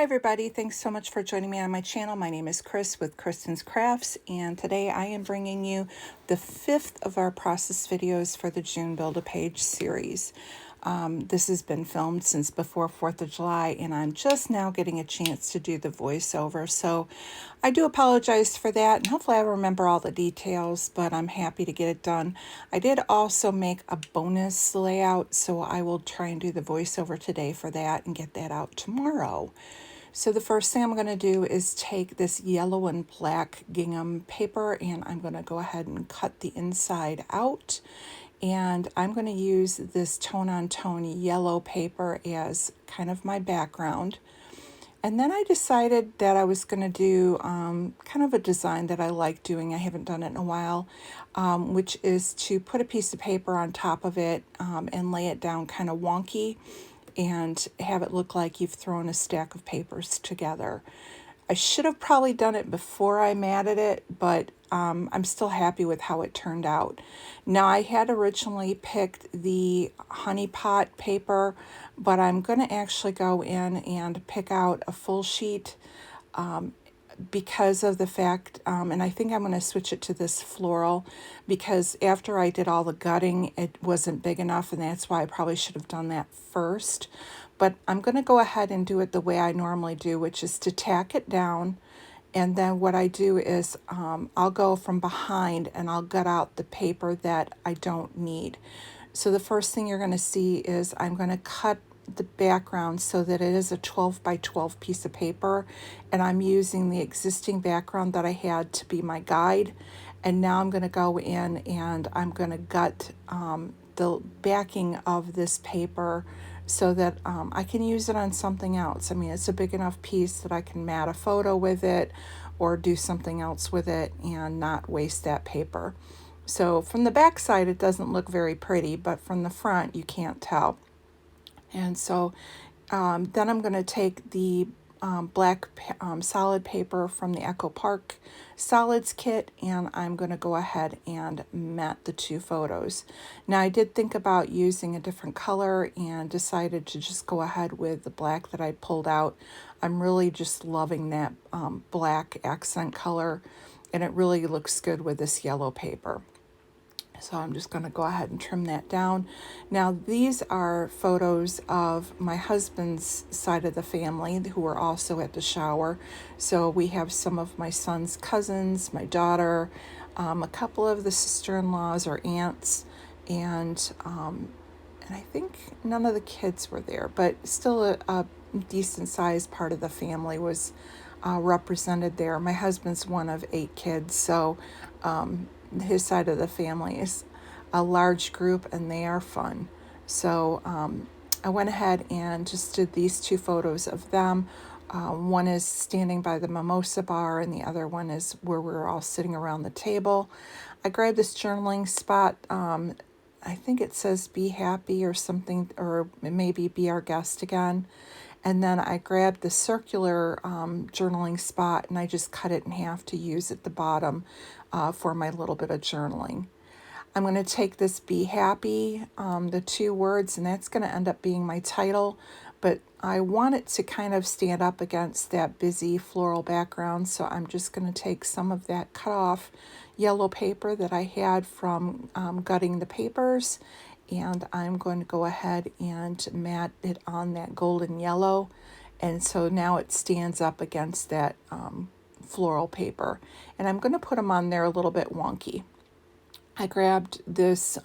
Hi everybody, thanks so much for joining me on my channel. My name is Chris with Kristen's Crafts, and today I am bringing you the fifth of our process videos for the June Build-A-Page series. This has been filmed since before 4th of July, and I'm just now getting a chance to do the voiceover, so I do apologize for that, and hopefully I remember all the details, but I'm happy to get it done. I did also make a bonus layout, so I will try and do the voiceover today for that and get that out tomorrow. So the first thing I'm going to do is take this yellow and black gingham paper, and I'm going to go ahead and cut the inside out. And I'm going to use this tone-on-tone yellow paper as kind of my background. And then I decided that I was going to do kind of a design that I like doing. I haven't done it in a while, which is to put a piece of paper on top of it and lay it down kind of wonky and have it look like you've thrown a stack of papers together. I should have probably done it before I matted it, but I'm still happy with how it turned out. Now, I had originally picked the honey pot paper, but I'm going to actually go in and pick out a full sheet because of the fact, and I think I'm going to switch it to this floral because after I did all the gutting, it wasn't big enough, and that's why I probably should have done that first. But I'm going to go ahead and do it the way I normally do, which is to tack it down. And then what I do is I'll go from behind and I'll gut out the paper that I don't need. So the first thing you're going to see is I'm going to cut the background so that it is a 12 by 12 piece of paper, and I'm using the existing background that I had to be my guide. And now I'm going to go in and I'm going to gut the backing of this paper so that I can use it on something else. I mean, it's a big enough piece that I can mat a photo with it or do something else with it and not waste that paper. So from the back side, it doesn't look very pretty, but from the front, you can't tell. And so then I'm going to take the black solid paper from the Echo Park Solids kit, and I'm going to go ahead and mat the two photos. Now, I did think about using a different color and decided to just go ahead with the black that I pulled out. I'm really just loving that black accent color, and it really looks good with this yellow paper. So I'm just going to go ahead and trim that down. Now, these are photos of my husband's side of the family who are also at the shower. So we have some of my son's cousins, my daughter, a couple of the sister-in-laws or aunts, and I think none of the kids were there, but still a decent sized part of the family was represented there. My husband's one of 8 kids, so his side of the family is a large group and they are fun. So I went ahead and just did these 2 photos of them. One is standing by the mimosa bar and the other one is where we're all sitting around the table. I grabbed this journaling spot. I think it says be happy or something, or maybe be our guest again. And then I grabbed the circular journaling spot and I just cut it in half to use at the bottom for my little bit of journaling. I'm going to take this be happy, the 2 words, and that's going to end up being my title, but I want it to kind of stand up against that busy floral background, so I'm just going to take some of that cut off yellow paper that I had from gutting the papers, and I'm going to go ahead and mat it on that golden yellow, and so now it stands up against that floral paper, and I'm going to put them on there a little bit wonky. I grabbed this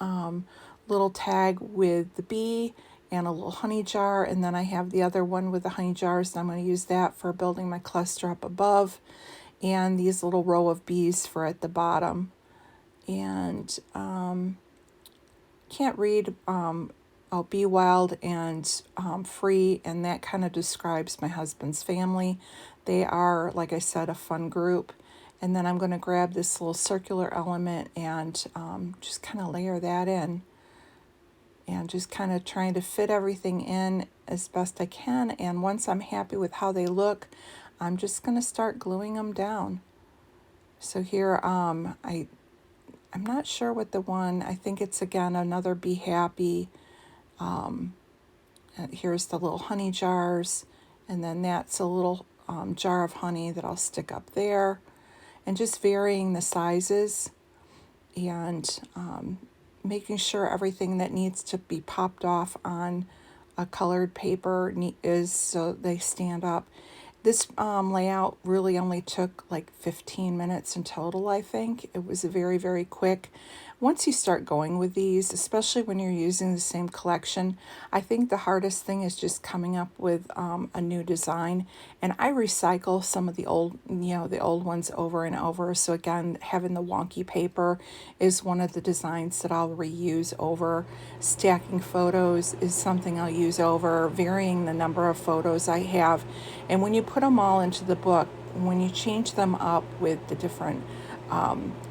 little tag with the bee and a little honey jar, and then I have the other one with the honey jars, and I'm going to use that for building my cluster up above, and these little row of bees for at the bottom. And can't read I'll be wild and free, and that kind of describes my husband's family. They are, like I said, a fun group. And then I'm going to grab this little circular element and just kind of layer that in and just kind of trying to fit everything in as best I can. And once I'm happy with how they look, I'm just going to start gluing them down. So here I'm not sure what the one, I think it's again another be happy. Here's the little honey jars, And then that's a little jar of honey that I'll stick up there. And just varying the sizes and making sure everything that needs to be popped off on a colored paper is so they stand up. This layout really only took like 15 minutes in total, I think. It was very, very quick. Once you start going with these, especially when you're using the same collection, I think the hardest thing is just coming up with a new design. And I recycle some of the old, the old ones over and over. So again, having the wonky paper is one of the designs that I'll reuse over. Stacking photos is something I'll use over, varying the number of photos I have. And when you put them all into the book, when you change them up with the different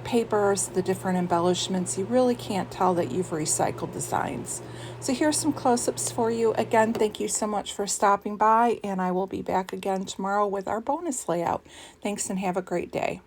papers, the different embellishments, you really can't tell that you've recycled designs. So here's some close-ups for you. Again, thank you so much for stopping by, and I will be back again tomorrow with our bonus layout. Thanks and have a great day.